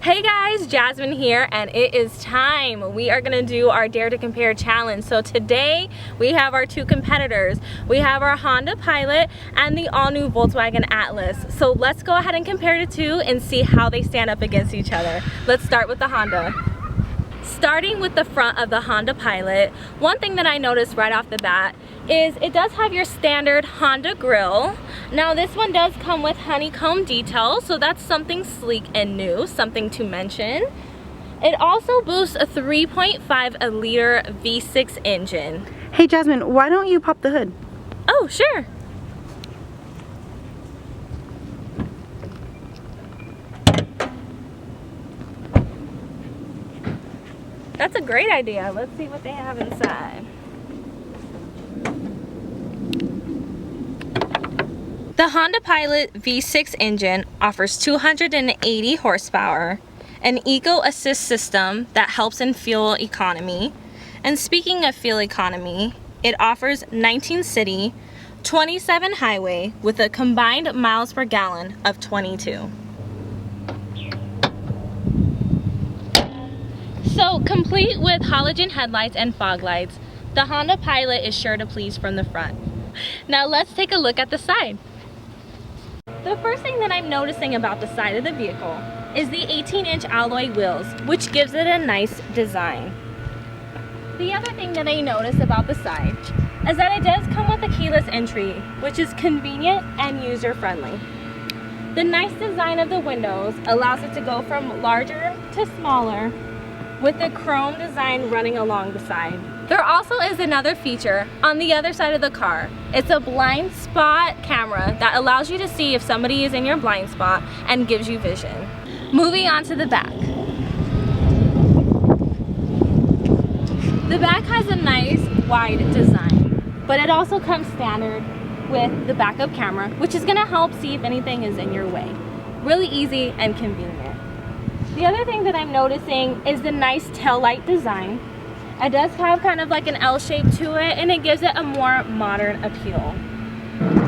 Hey guys, Jasmine here, and it is time. We are gonna do our Dare to Compare challenge. So today we have our two competitors. We have our Honda Pilot and the all-new Volkswagen Atlas. So let's go ahead and compare the two and see how they stand up against each other. Let's start with the Honda. Starting with the front of the Honda Pilot, one thing that I noticed right off the bat is it does have your standard Honda grille. Now this one does come with honeycomb details, so that's something sleek and new, something to mention. It also boasts a 3.5 liter V6 engine. Hey Jasmine, why don't you pop the hood? Oh, sure. That's a great idea. Let's see what they have inside. The Honda Pilot V6 engine offers 280 horsepower, an Eco Assist system that helps in fuel economy. And speaking of fuel economy, it offers 19 city, 27 highway with a combined miles per gallon of 22. So, complete with halogen headlights and fog lights, the Honda Pilot is sure to please from the front. Now let's take a look at the side. The first thing that I'm noticing about the side of the vehicle is the 18-inch alloy wheels, which gives it a nice design. The other thing that I notice about the side is that it does come with a keyless entry, which is convenient and user-friendly. The nice design of the windows allows it to go from larger to smaller, with the chrome design running along the side. There also is another feature on the other side of the car. It's a blind spot camera that allows you to see if somebody is in your blind spot and gives you vision. Moving on to the back. The back has a nice wide design, but it also comes standard with the backup camera, which is gonna help see if anything is in your way. Really easy and convenient. The other thing that I'm noticing is the nice taillight design. It does have kind of like an L shape to it, and it gives it a more modern appeal.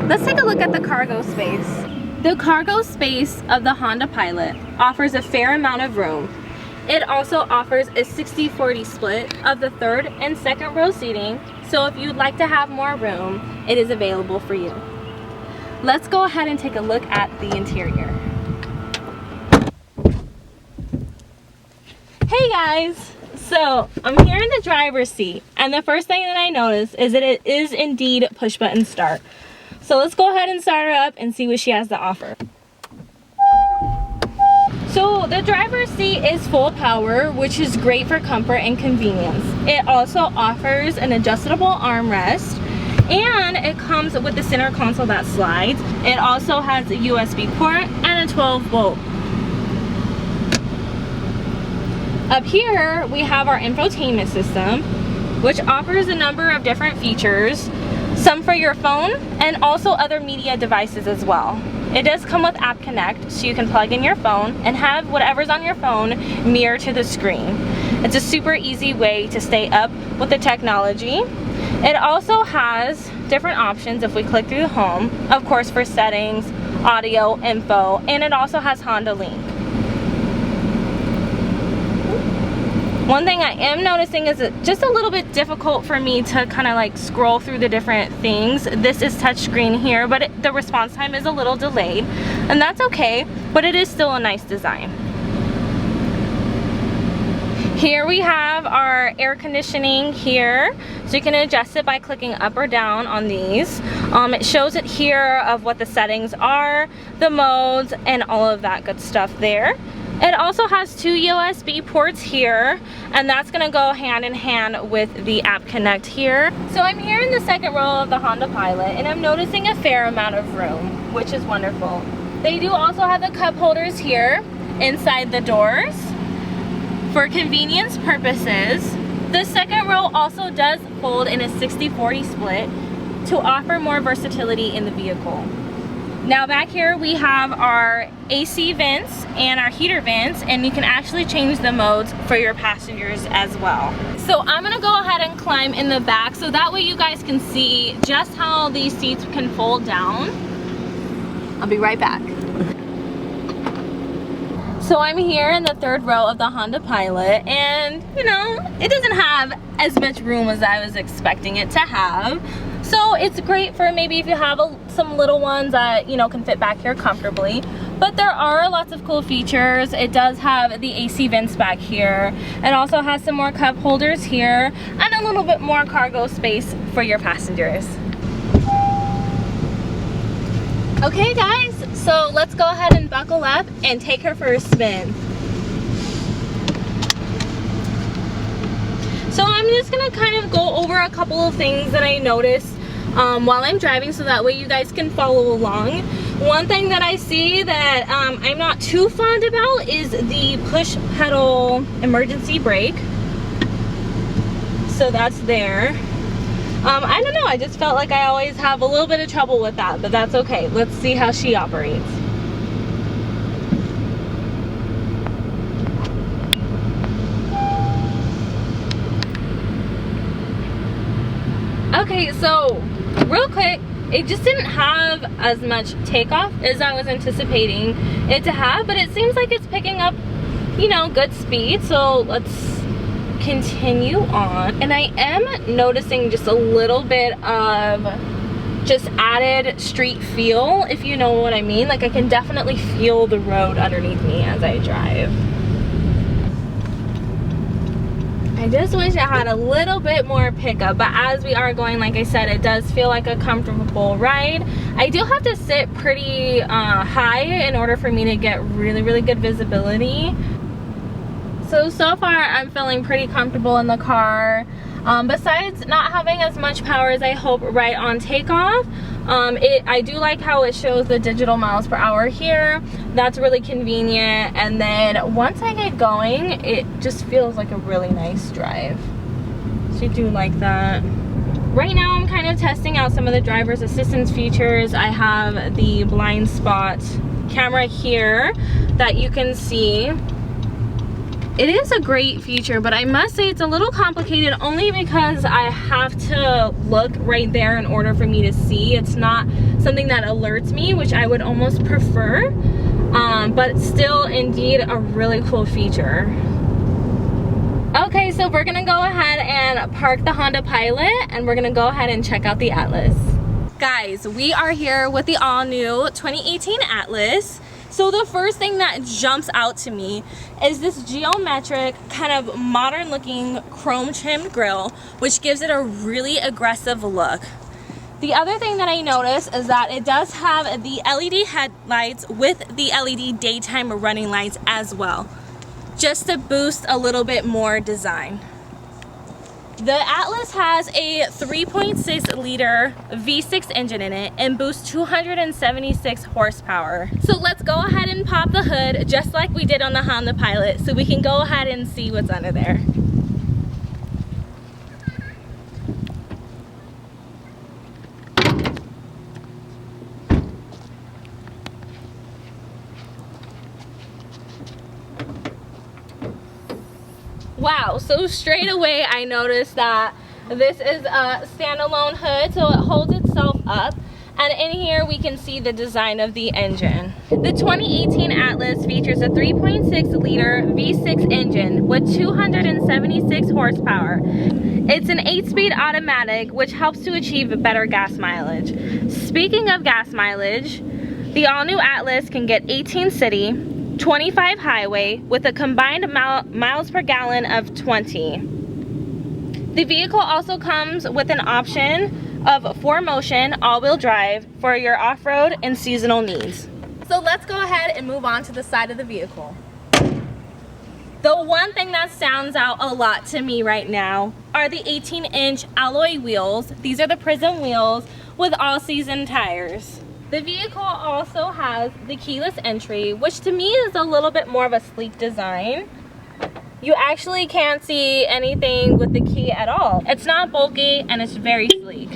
Let's take a look at the cargo space. The cargo space of the Honda Pilot offers a fair amount of room. It also offers a 60-40 split of the third and second row seating, so if you'd like to have more room, it is available for you. Let's go ahead and take a look at the interior. Hey guys! So, I'm here in the driver's seat, and the first thing that I notice is that it is indeed push button start. So let's go ahead and start her up and see what she has to offer. So the driver's seat is full power, which is great for comfort and convenience. It also offers an adjustable armrest, and it comes with the center console that slides. It also has a USB port and a 12-volt. Up here, we have our infotainment system, which offers a number of different features, some for your phone and also other media devices as well. It does come with App Connect, so you can plug in your phone and have whatever's on your phone mirror to the screen. It's a super easy way to stay up with the technology. It also has different options if we click through home, of course for settings, audio, info, and it also has Honda Link. One thing I am noticing is it's just a little bit difficult for me to kind of like scroll through the different things. This is touchscreen here, but the response time is a little delayed, and that's okay, but it is still a nice design. Here we have our air conditioning here, so you can adjust it by clicking up or down on these. It shows it here of what the settings are, the modes, and all of that good stuff there. It also has two USB ports here, and that's gonna go hand in hand with the App Connect here. So I'm here in the second row of the Honda Pilot, and I'm noticing a fair amount of room, which is wonderful. They do also have the cup holders here inside the doors. For convenience purposes, the second row also does fold in a 60-40 split to offer more versatility in the vehicle. Now back here we have our AC vents and our heater vents, and you can actually change the modes for your passengers as well. So I'm gonna go ahead and climb in the back so that way you guys can see just how these seats can fold down. I'll be right back. So I'm here in the third row of the Honda Pilot, and you know, it doesn't have as much room as I was expecting it to have. So it's great for maybe if you have some little ones that, you know, can fit back here comfortably. But there are lots of cool features. It does have the AC vents back here. It also has some more cup holders here and a little bit more cargo space for your passengers. Okay guys, so let's go ahead and buckle up and take her for a spin. So I'm just gonna kind of go over a couple of things that I noticed while I'm driving, so that way you guys can follow along. One thing that I see that I'm not too fond about is the push pedal emergency brake. So that's there. I don't know, I just felt like I always have a little bit of trouble with that, but that's okay. Let's see how she operates. Okay, so real quick, it just didn't have as much takeoff as I was anticipating it to have, but it seems like it's picking up, you know, good speed. So let's continue on. And I am noticing just a little bit of just added street feel, if you know what I mean. Like I can definitely feel the road underneath me as I drive. I just wish I had a little bit more pickup, but as we are going, like I said, it does feel like a comfortable ride. I do have to sit pretty high in order for me to get really good visibility. So far I'm feeling pretty comfortable in the car. Besides not having as much power as I hope right on takeoff, I do like how it shows the digital miles per hour here. That's really convenient. And then once I get going, it just feels like a really nice drive. So I do like that. Right now I'm kind of testing out some of the driver's assistance features. I have the blind spot camera here that you can see. It is a great feature, but I must say it's a little complicated only because I have to look right there in order for me to see. It's not something that alerts me, which I would almost prefer, but still indeed a really cool feature. Okay, so we're gonna go ahead and park the Honda Pilot and we're gonna go ahead and check out the Atlas. Guys, we are here with the all-new 2018 Atlas. So the first thing that jumps out to me is this geometric, kind of modern looking chrome trimmed grille, which gives it a really aggressive look. The other thing that I noticed is that it does have the LED headlights with the LED daytime running lights as well, just to boost a little bit more design. The Atlas has a 3.6 liter V6 engine in it and boosts 276 horsepower. So let's go ahead and pop the hood just like we did on the Honda Pilot so we can go ahead and see what's under there. Wow, so straight away I noticed that this is a standalone hood, so it holds itself up, and in here we can see the design of the engine. The 2018 Atlas features a 3.6 liter V6 engine with 276 horsepower. It's an 8-speed automatic, which helps to achieve better gas mileage. Speaking of gas mileage, the all-new Atlas can get 18 city, 25 highway with a combined miles per gallon of 20. The vehicle also comes with an option of 4Motion all-wheel drive for your off-road and seasonal needs. So let's go ahead and move on to the side of the vehicle. The one thing that stands out a lot to me right now are the 18-inch alloy wheels. These are the Prism wheels with all-season tires. The vehicle also has the keyless entry, which to me is a little bit more of a sleek design. You actually can't see anything with the key at all. It's not bulky and it's very sleek.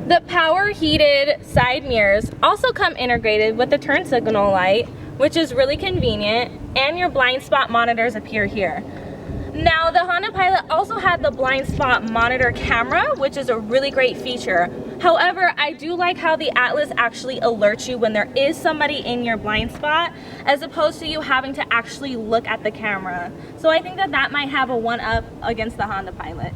The power heated side mirrors also come integrated with the turn signal light, which is really convenient, and your blind spot monitors appear here. Now, the Honda Pilot also had the blind spot monitor camera, which is a really great feature. However, I do like how the Atlas actually alerts you when there is somebody in your blind spot, as opposed to you having to actually look at the camera. So I think that that might have a one-up against the Honda Pilot.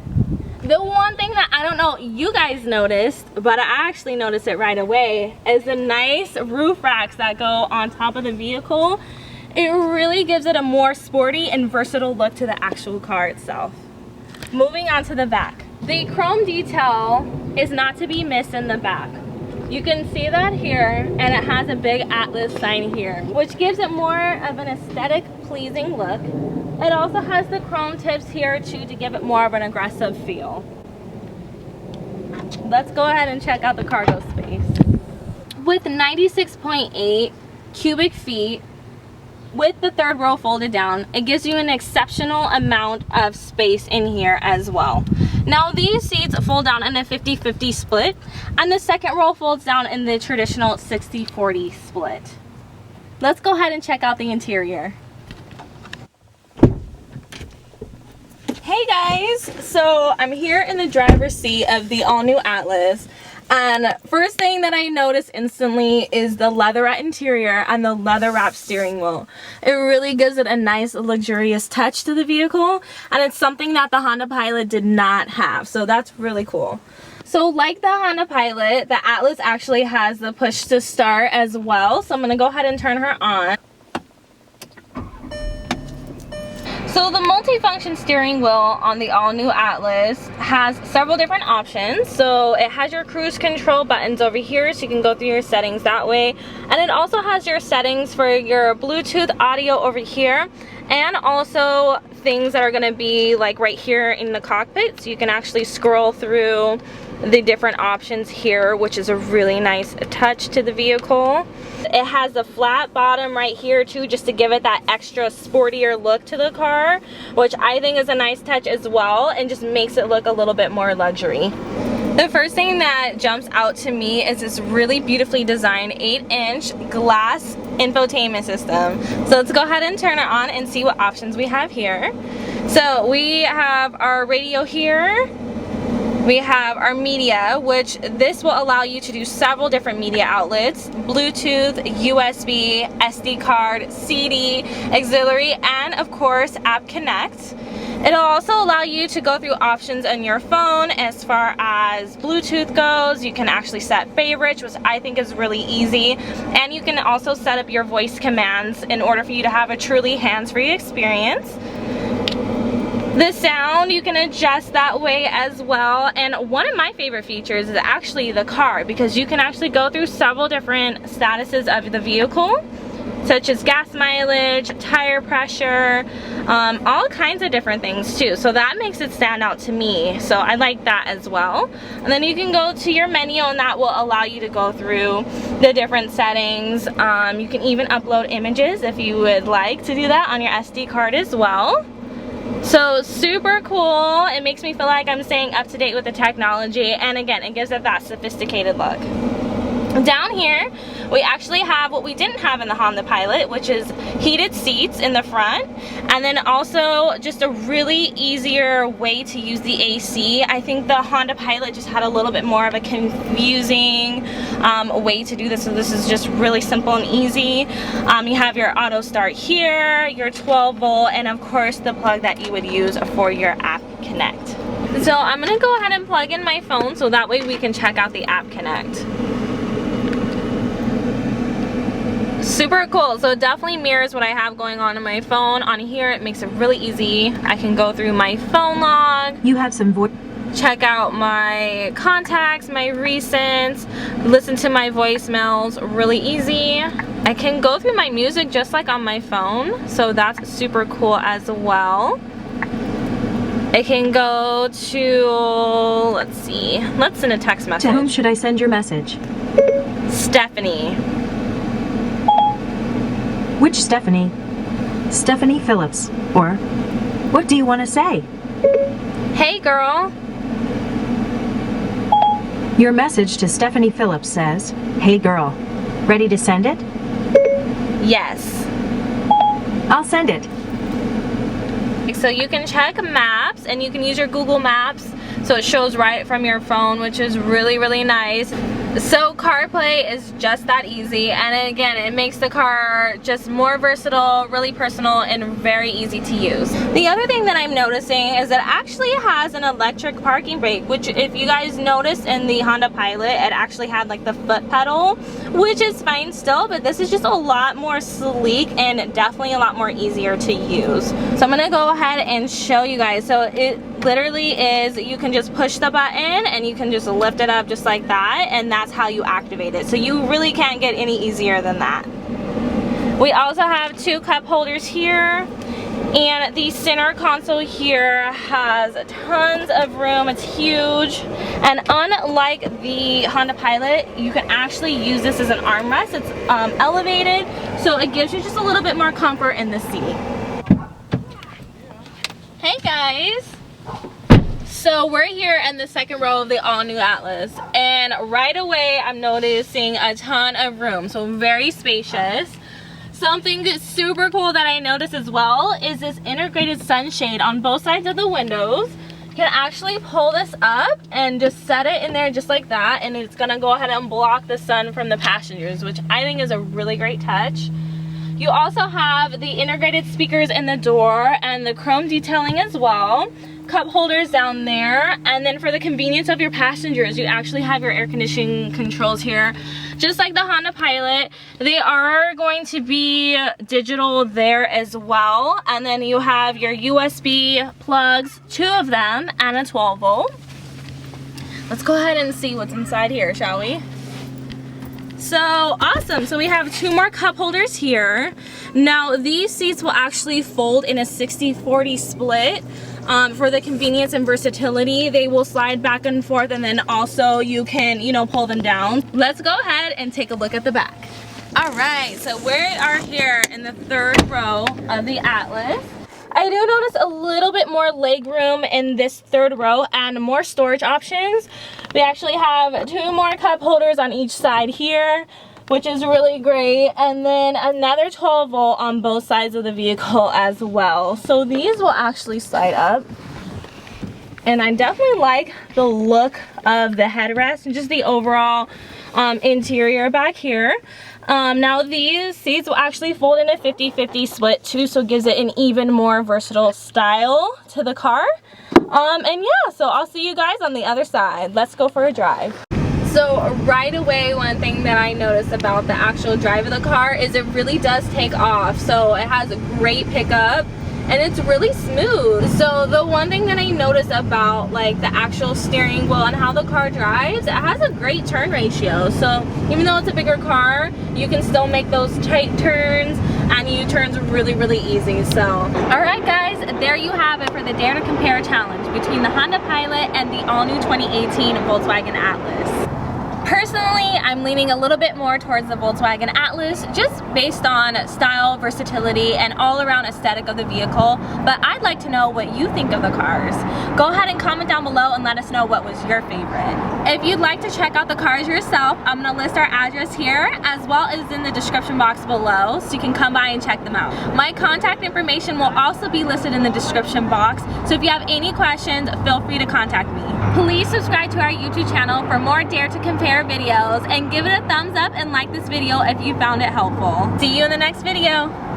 The one thing that I don't know you guys noticed, but I actually noticed it right away, is the nice roof racks that go on top of the vehicle. It really gives it a more sporty and versatile look to the actual car itself. Moving on to the back. The chrome detail is not to be missed in the back. You can see that here, and it has a big Atlas sign here, which gives it more of an aesthetic pleasing look. It also has the chrome tips here too to give it more of an aggressive feel. Let's go ahead and check out the cargo space. With 96.8 cubic feet, with the third row folded down, it gives you an exceptional amount of space in here as well. Now these seats fold down in a 50-50 split, and the second row folds down in the traditional 60-40 split. Let's go ahead and check out the interior. Hey guys, so I'm here in the driver's seat of the all-new Atlas, and first thing that I noticed instantly is the leatherette interior and the leather wrap steering wheel. It really gives it a nice luxurious touch to the vehicle, and it's something that the Honda Pilot did not have, so that's really cool. So like the Honda Pilot, the Atlas actually has the push to start as well, so I'm going to go ahead and turn her on. So the multi-function steering wheel on the all-new Atlas has several different options. So it has your cruise control buttons over here, so you can go through your settings that way. And it also has your settings for your Bluetooth audio over here, and also things that are going to be like right here in the cockpit, so you can actually scroll through the different options here, which is a really nice touch to the vehicle. It has a flat bottom right here too, just to give it that extra sportier look to the car, which I think is a nice touch as well, and just makes it look a little bit more luxury. The first thing that jumps out to me is this really beautifully designed 8-inch glass infotainment system. So let's go ahead and turn it on and see what options we have here. So we have our radio here. We have our media, which this will allow you to do several different media outlets: Bluetooth, USB, SD card, CD, auxiliary, and of course App Connect. It'll also allow you to go through options on your phone as far as Bluetooth goes. You can actually set favorites, which I think is really easy, and you can also set up your voice commands in order for you to have a truly hands-free experience. The sound, you can adjust that way as well, and one of my favorite features is actually the car, because you can actually go through several different statuses of the vehicle, such as gas mileage, tire pressure, all kinds of different things too. So that makes it stand out to me, so I like that as well. And then you can go to your menu, and that will allow you to go through the different settings. You can even upload images if you would like to do that on your SD card as well. So super cool. It makes me feel like I'm staying up to date with the technology, and again, it gives it that sophisticated look. Down here, we actually have what we didn't have in the Honda Pilot, which is heated seats in the front, and then also just a really easier way to use the AC. I think the Honda Pilot just had a little bit more of a confusing way to do this, so this is just really simple and easy. You have your auto start here, your 12-volt, and of course the plug that you would use for your App Connect. So I'm gonna go ahead and plug in my phone so that way we can check out the App Connect. Super cool. So it definitely mirrors what I have going on my phone. On here, it makes it really easy. I can go through my phone log. You have some voice. Check out my contacts, my recents, listen to my voicemails, really easy. I can go through my music just like on my phone, so that's super cool as well. I can go to, let's see, let's send a text message. To whom should I send your message? Stephanie. Which Stephanie? Stephanie Phillips. Or, what do you want to say? Hey girl. Your message to Stephanie Phillips says, "Hey girl, ready to send it?" Yes. I'll send it. So you can check maps, and you can use your Google Maps so it shows right from your phone, which is really, really nice. So CarPlay is just that easy, and again, it makes the car just more versatile, really personal, and very easy to use. The other thing that I'm noticing is that it actually has an electric parking brake, which if you guys noticed in the Honda Pilot, it actually had like the foot pedal, which is fine still, but this is just a lot more sleek and definitely a lot more easier to use. So I'm gonna go ahead and show you guys. So it literally is, you can just push the button and you can just lift it up just like that, and that's how you activate it. So you really can't get any easier than that. We also have 2 cup holders here, and the center console here has tons of room. It's huge, and unlike the Honda Pilot, you can actually use this as an armrest. It's elevated, so it gives you just a little bit more comfort in the seat. Hey guys! So we're here in the second row of the all-new Atlas, and right away I'm noticing a ton of room, so very spacious. Something super cool that I noticed as well is this integrated sunshade on both sides of the windows. You can actually pull this up and just set it in there just like that, and it's gonna go ahead and block the sun from the passengers, which I think is a really great touch. You also have the integrated speakers in the door and the chrome detailing as well. Cup holders down there, and then for the convenience of your passengers, you actually have your air conditioning controls here, just like the Honda Pilot. They are going to be digital there as well, and then you have your USB plugs, 2 of them, and a 12 volt. Let's go ahead and see what's inside here, shall we? So awesome, so we have 2 more cup holders here. Now these seats will actually fold in a 60-40 split. For the convenience and versatility, they will slide back and forth, and then also you can, you know, pull them down. Let's go ahead and take a look at the back. All right, so we are here in the 3rd row of the Atlas. I do notice a little bit more leg room in this 3rd row and more storage options. We actually have 2 more cup holders on each side here, which is really great, and then another 12 volt on both sides of the vehicle as well. So these will actually slide up, and I definitely like the look of the headrest and just the overall interior back here. Now these seats will actually fold in a 50-50 split too, so it gives it an even more versatile style to the car. And yeah, so I'll see you guys on the other side. Let's go for a drive. So right away, one thing that I noticed about the actual drive of the car is it really does take off. So it has a great pickup, and it's really smooth. So the one thing that I noticed about like the actual steering wheel and how the car drives, it has a great turn ratio. So even though it's a bigger car, you can still make those tight turns, and U-turns really, really easy. So alright guys, there you have it for the Dare to Compare challenge between the Honda Pilot and the all-new 2018 Volkswagen Atlas. Personally, I'm leaning a little bit more towards the Volkswagen Atlas, just based on style, versatility, and all-around aesthetic of the vehicle, but I'd like to know what you think of the cars. Go ahead and comment down below and let us know what was your favorite. If you'd like to check out the cars yourself, I'm going to list our address here, as well as in the description box below, so you can come by and check them out. My contact information will also be listed in the description box, so if you have any questions, feel free to contact me. Please subscribe to our YouTube channel for more Dare to Compare videos, and give it a thumbs up and like this video if you found it helpful. See you in the next video.